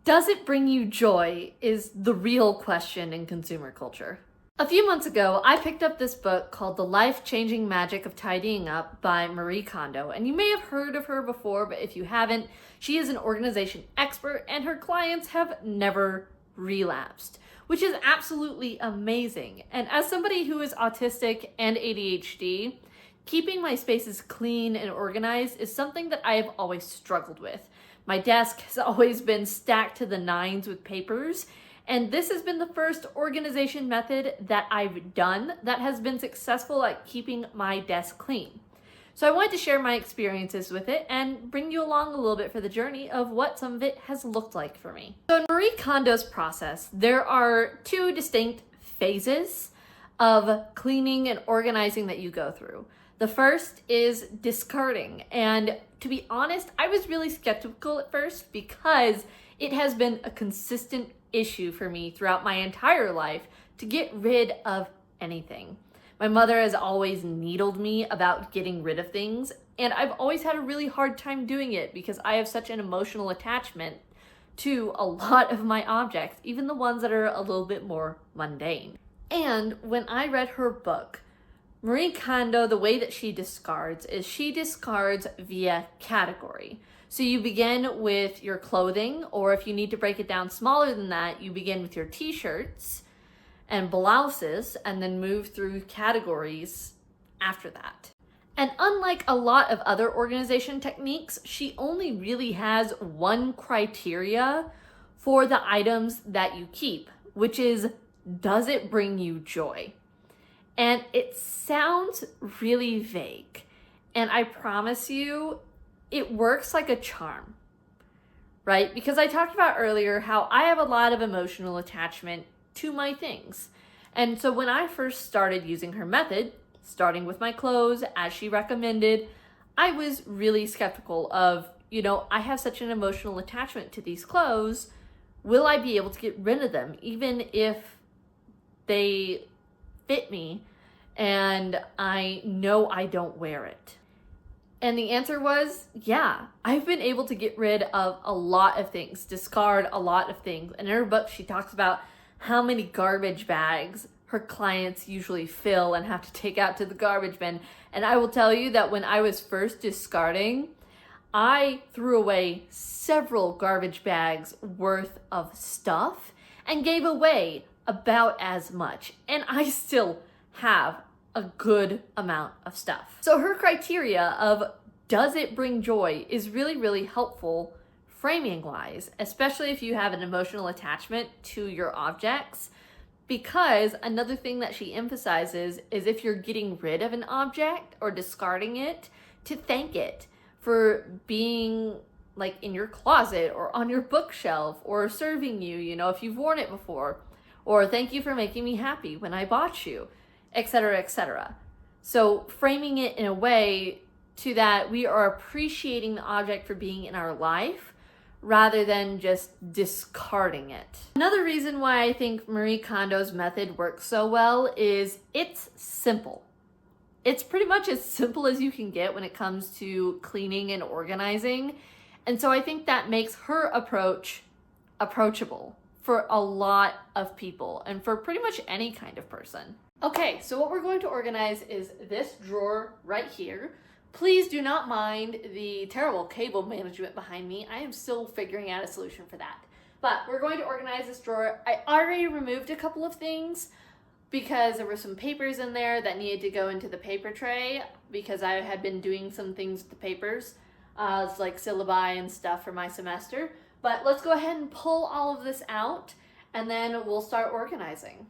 Does it bring you joy is the real question in consumer culture. A few months ago, I picked up this book called The Life-Changing Magic of Tidying Up by Marie Kondo, and you may have heard of her before, but if you haven't, she is an organization expert and her clients have never relapsed, which is absolutely amazing. And as somebody who is autistic and ADHD, keeping my spaces clean and organized is something that I have always struggled with. My desk has always been stacked to the nines with papers, and this has been the first organization method that I've done that has been successful at keeping my desk clean. So I wanted to share my experiences with it and bring you along a little bit for the journey of what some of it has looked like for me. So in Marie Kondo's process, there are two distinct phases of cleaning and organizing that you go through. The first is discarding, and to be honest, I was really skeptical at first because it has been a consistent issue for me throughout my entire life to get rid of anything. My mother has always needled me about getting rid of things, and I've always had a really hard time doing it because I have such an emotional attachment to a lot of my objects, even the ones that are a little bit more mundane. And when I read her book, Marie Kondo, the way that she discards is she discards via category. So you begin with your clothing, or if you need to break it down smaller than that, you begin with your t-shirts and blouses and then move through categories after that. And unlike a lot of other organization techniques, she only really has one criteria for the items that you keep, which is, does it bring you joy? And it sounds really vague, and I promise you, it works like a charm, right? Because I talked about earlier how I have a lot of emotional attachment to my things. And so when I first started using her method, starting with my clothes as she recommended, I was really skeptical of, I have such an emotional attachment to these clothes. Will I be able to get rid of them even if they fit me and I know I don't wear it? And the answer was, yeah, I've been able to get rid of a lot of things, discard a lot of things. And in her book, she talks about how many garbage bags her clients usually fill and have to take out to the garbage bin. And I will tell you that when I was first discarding, I threw away several garbage bags worth of stuff and gave away about as much. And I still have a good amount of stuff. So her criteria of does it bring joy is really, really helpful framing wise, especially if you have an emotional attachment to your objects. Because another thing that she emphasizes is if you're getting rid of an object or discarding it, to thank it for being like in your closet or on your bookshelf or serving you, if you've worn it before, or thank you for making me happy when I bought you, etc., etc. So framing it in a way to that we are appreciating the object for being in our life rather than just discarding it. Another reason why I think Marie Kondo's method works so well is it's simple. It's pretty much as simple as you can get when it comes to cleaning and organizing. And so I think that makes her approach approachable for a lot of people and for pretty much any kind of person. Okay, so what we're going to organize is this drawer right here. Please do not mind the terrible cable management behind me. I am still figuring out a solution for that. But we're going to organize this drawer. I already removed a couple of things because there were some papers in there that needed to go into the paper tray because I had been doing some things with the papers. It's like syllabi and stuff for my semester. But let's go ahead and pull all of this out and then we'll start organizing.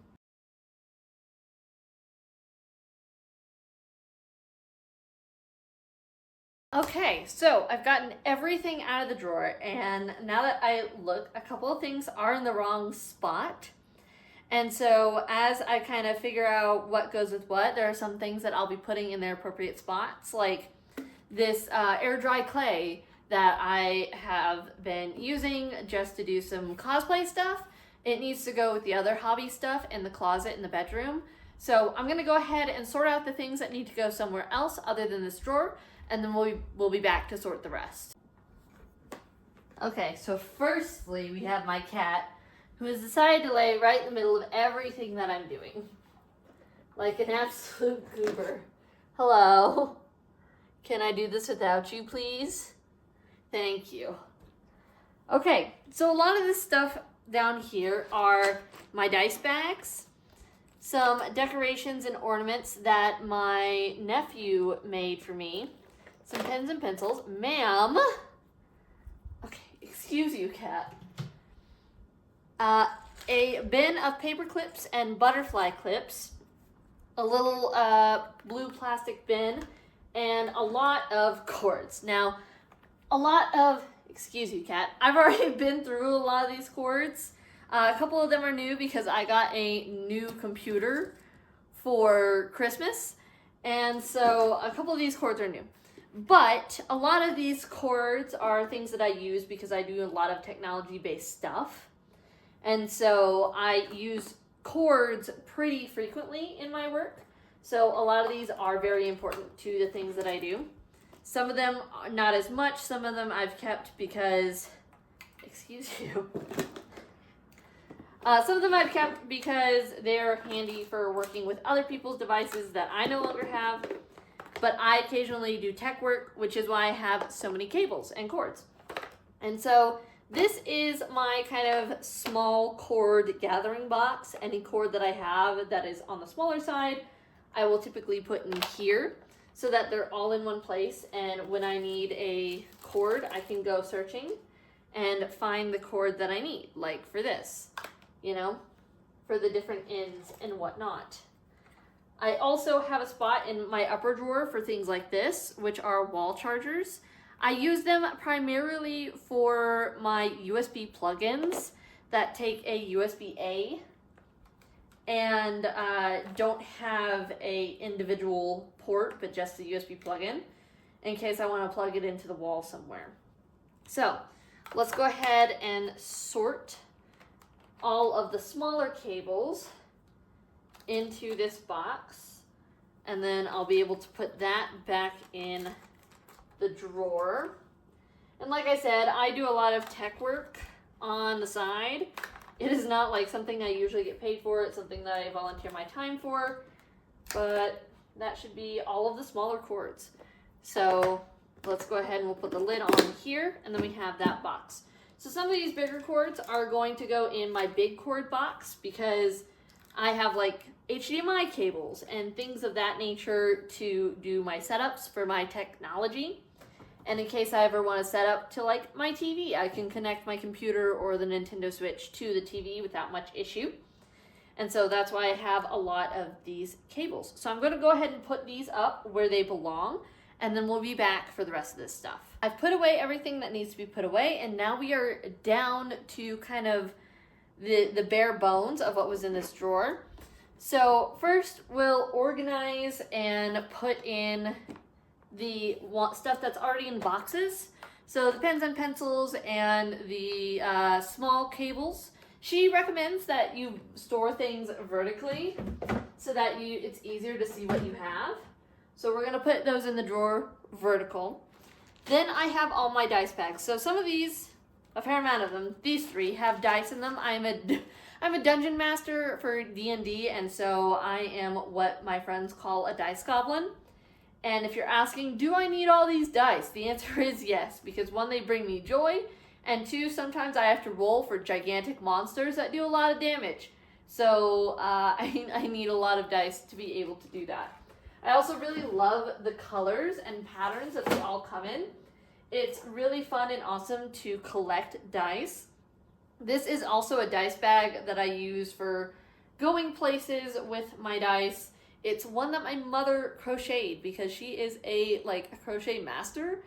Okay, so I've gotten everything out of the drawer, and now that I look, a couple of things are in the wrong spot. And so as I kind of figure out what goes with what, there are some things that I'll be putting in their appropriate spots, like this air dry clay that I have been using just to do some cosplay stuff. It needs to go with the other hobby stuff in the closet in the bedroom. So I'm gonna go ahead and sort out the things that need to go somewhere else other than this drawer, and then we'll be back to sort the rest. Okay, so firstly, we have my cat, who has decided to lay right in the middle of everything that I'm doing. Like an absolute goober. Hello. Can I do this without you, please? Thank you. Okay, so a lot of this stuff down here are my dice bags, some decorations and ornaments that my nephew made for me, some pens and pencils. Ma'am. Okay, excuse you, cat. A bin of paper clips and butterfly clips, a little blue plastic bin, and a lot of cords. Now, excuse you, cat. I've already been through a lot of these cords. A couple of them are new because I got a new computer for Christmas, and so a couple of these cords are new. But a lot of these cords are things that I use because I do a lot of technology-based stuff. And so I use cords pretty frequently in my work. So a lot of these are very important to the things that I do. Some of them are not as much. Some of them I've kept because, excuse you. Some of them I've kept because they're handy for working with other people's devices that I no longer have. But I occasionally do tech work, which is why I have so many cables and cords. And so this is my kind of small cord gathering box. Any cord that I have that is on the smaller side, I will typically put in here so that they're all in one place. And when I need a cord, I can go searching and find the cord that I need, like for this, you know, for the different ends and whatnot. I also have a spot in my upper drawer for things like this, which are wall chargers. I use them primarily for my USB plugins that take a USB-A and don't have a individual port, but just a USB plug-in in case I want to plug it into the wall somewhere. So let's go ahead and sort all of the smaller cables into this box, and then I'll be able to put that back in the drawer. And like I said, I do a lot of tech work on the side. It is not like something I usually get paid for. It's something that I volunteer my time for, but that should be all of the smaller cords. So let's go ahead and we'll put the lid on here, and then we have that box. So some of these bigger cords are going to go in my big cord box because I have like HDMI cables and things of that nature to do my setups for my technology. And in case I ever want to set up to like my TV, I can connect my computer or the Nintendo Switch to the TV without much issue. And so that's why I have a lot of these cables. So I'm going to go ahead and put these up where they belong, and then we'll be back for the rest of this stuff. I've put away everything that needs to be put away, and now we are down to kind of the bare bones of what was in this drawer. So first we'll organize and put in the stuff that's already in boxes. So the pens and pencils and the small cables. She recommends that you store things vertically so that it's easier to see what you have. So we're gonna put those in the drawer vertical. Then I have all my dice bags. So some of these, a fair amount of them, these three have dice in them. I'm a dungeon master for D&D, and so I am what my friends call a dice goblin. And if you're asking, do I need all these dice? The answer is yes, because one, they bring me joy, and two, sometimes I have to roll for gigantic monsters that do a lot of damage. So I need a lot of dice to be able to do that. I also really love the colors and patterns that they all come in. It's really fun and awesome to collect dice. This is also a dice bag that I use for going places with my dice. It's one that my mother crocheted because she is a crochet master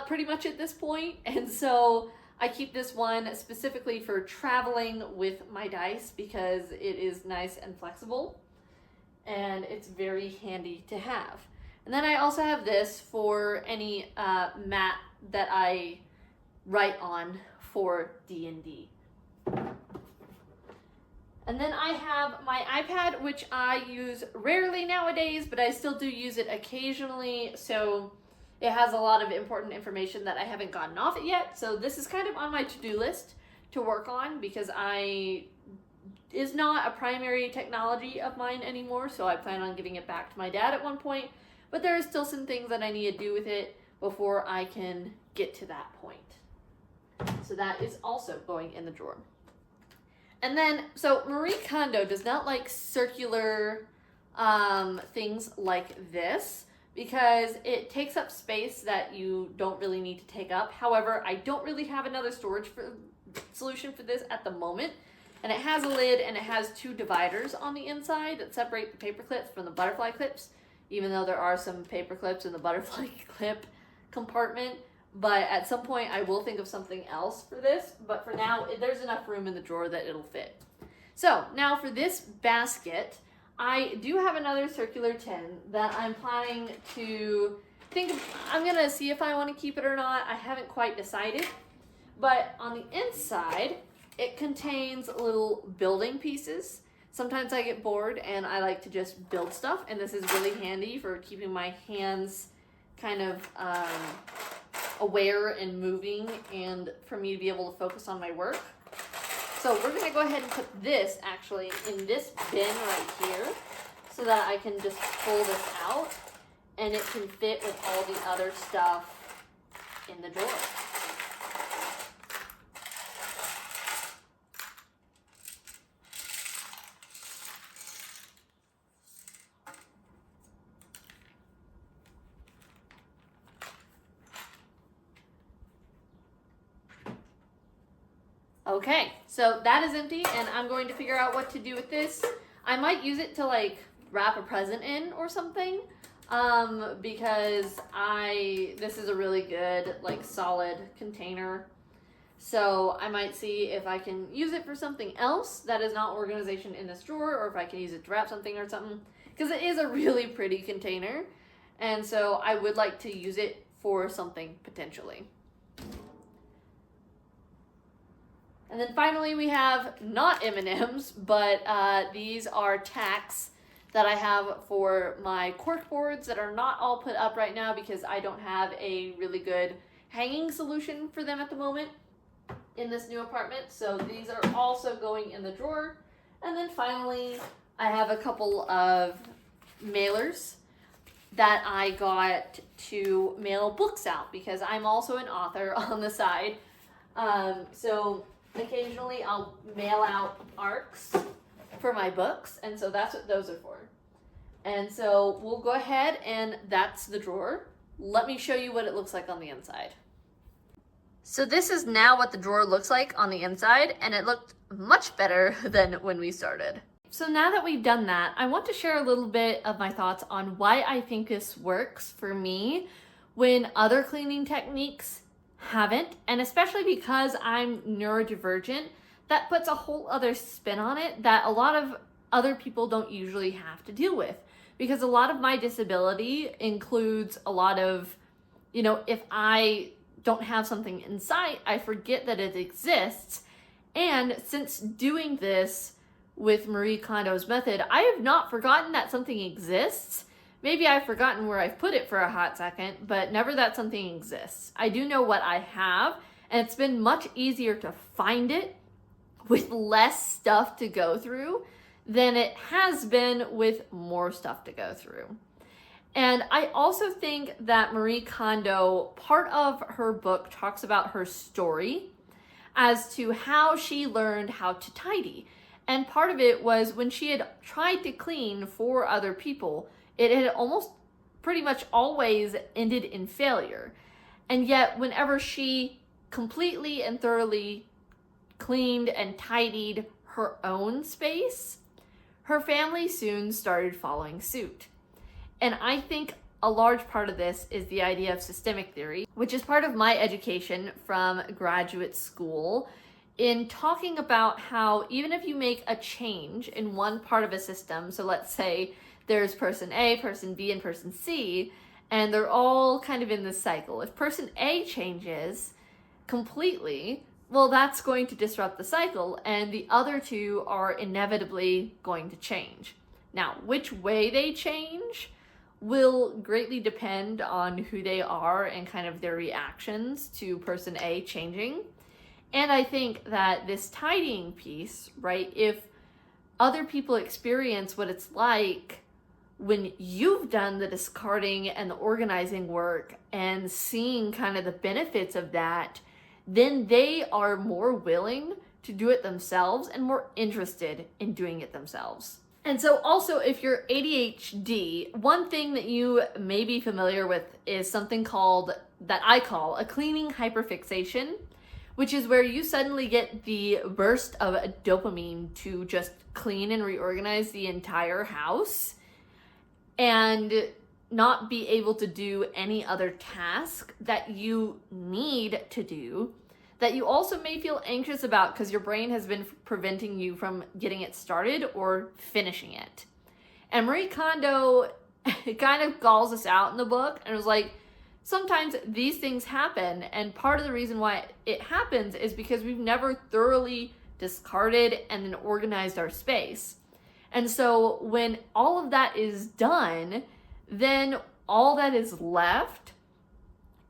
pretty much at this point. And so I keep this one specifically for traveling with my dice because it is nice and flexible and it's very handy to have. And then I also have this for any mat that I write on for D&D. And then I have my iPad, which I use rarely nowadays, but I still do use it occasionally. So It has a lot of important information that I haven't gotten off it yet, so this is kind of on my to-do list to work on because is not a primary technology of mine anymore, so I plan on giving it back to my dad at one point, but there are still some things that I need to do with it before I can get to that point. So that is also going in the drawer. And then, so Marie Kondo does not like circular things like this because it takes up space that you don't really need to take up. However, I don't really have another storage solution for this at the moment. And it has a lid and it has two dividers on the inside that separate the paper clips from the butterfly clips, even though there are some paper clips in the butterfly clip compartment. But at some point I will think of something else for this, but for now there's enough room in the drawer that it'll fit. So now for this basket, I do have another circular tin that I'm planning to I'm gonna see if I want to keep it or not. I haven't quite decided, but on the inside it contains little building pieces. Sometimes I get bored and I like to just build stuff, and this is really handy for keeping my hands kind of aware and moving, and for me to be able to focus on my work. So we're gonna go ahead and put this actually in this bin right here so that I can just pull this out and it can fit with all the other stuff in the drawer. Okay, so that is empty and I'm going to figure out what to do with this. I might use it to like wrap a present in or something, because this is a really good like solid container. So I might see if I can use it for something else that is not organization in this drawer, or if I can use it to wrap something or something, because it is a really pretty container. And so I would like to use it for something potentially. And then finally we have not M&Ms, but these are tacks that I have for my cork boards that are not all put up right now because I don't have a really good hanging solution for them at the moment in this new apartment. So these are also going in the drawer. And then finally, I have a couple of mailers that I got to mail books out because I'm also an author on the side. So occasionally I'll mail out ARCs for my books, and so that's what those are for. And so we'll go ahead, and that's the drawer. Let me show you what it looks like on the inside. So this is now what the drawer looks like on the inside, and it looked much better than when we started. So now that we've done that, I want to share a little bit of my thoughts on why I think this works for me when other cleaning techniques haven't, and especially because I'm neurodivergent, that puts a whole other spin on it that a lot of other people don't usually have to deal with. Because a lot of my disability includes a lot of, if I don't have something in sight, I forget that it exists. And since doing this with Marie Kondo's method, I have not forgotten that something exists. Maybe I've forgotten where I've put it for a hot second, but never that something exists. I do know what I have, and it's been much easier to find it with less stuff to go through than it has been with more stuff to go through. And I also think that Marie Kondo, part of her book talks about her story as to how she learned how to tidy. And part of it was when she had tried to clean for other people, it had almost pretty much always ended in failure. And yet whenever she completely and thoroughly cleaned and tidied her own space, her family soon started following suit. And I think a large part of this is the idea of systemic theory, which is part of my education from graduate school, in talking about how even if you make a change in one part of a system, so let's say there's person A, person B, and person C, and they're all kind of in this cycle. If person A changes completely, well, that's going to disrupt the cycle, and the other two are inevitably going to change. Now, which way they change will greatly depend on who they are and kind of their reactions to person A changing. And I think that this tidying piece, right, if other people experience what it's like when you've done the discarding and the organizing work and seeing kind of the benefits of that, then they are more willing to do it themselves and more interested in doing it themselves. And so also, if you're ADHD, one thing that you may be familiar with is something that I call a cleaning hyperfixation, which is where you suddenly get the burst of dopamine to just clean and reorganize the entire house and not be able to do any other task that you need to do, that you also may feel anxious about because your brain has been preventing you from getting it started or finishing it. And Marie Kondo kind of calls us out in the book and was like, sometimes these things happen, and part of the reason why it happens is because we've never thoroughly discarded and then organized our space. And so when all of that is done, then all that is left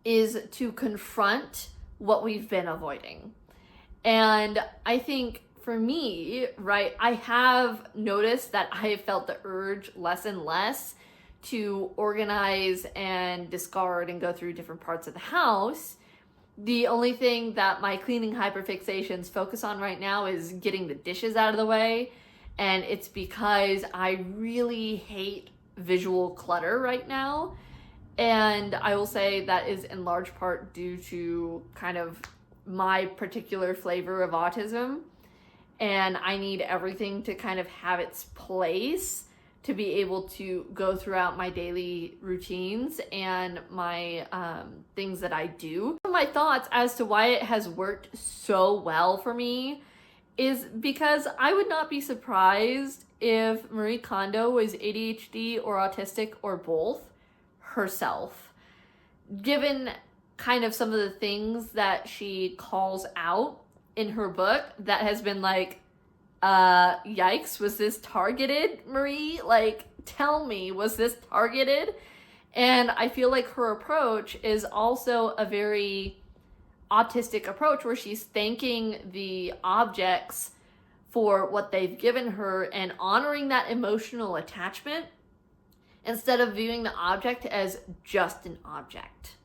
is to confront what we've been avoiding. And I think for me, right, I have noticed that I have felt the urge less and less to organize and discard and go through different parts of the house. The only thing that my cleaning hyperfixations focus on right now is getting the dishes out of the way. And it's because I really hate visual clutter right now. And I will say that is in large part due to kind of my particular flavor of autism. And I need everything to kind of have its place to be able to go throughout my daily routines and my things that I do. My thoughts as to why it has worked so well for me is because I would not be surprised if Marie Kondo was ADHD or autistic or both herself, given kind of some of the things that she calls out in her book that has been like, yikes, was this targeted, Marie? Like, tell me, was this targeted? And I feel like her approach is also a very autistic approach where she's thanking the objects for what they've given her and honoring that emotional attachment instead of viewing the object as just an object,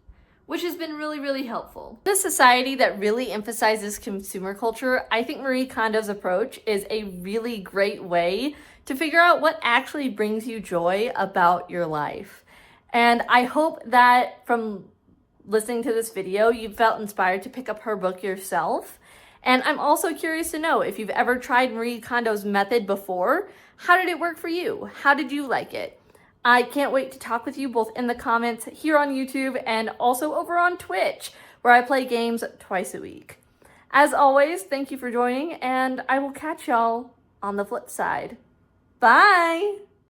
which has been really, really helpful. In a society that really emphasizes consumer culture, I think Marie Kondo's approach is a really great way to figure out what actually brings you joy about your life. And I hope that from listening to this video, you felt inspired to pick up her book yourself. And I'm also curious to know if you've ever tried Marie Kondo's method before. How did it work for you? How did you like it? I can't wait to talk with you both in the comments here on YouTube and also over on Twitch, where I play games twice a week. As always, thank you for joining, and I will catch y'all on the flip side. Bye!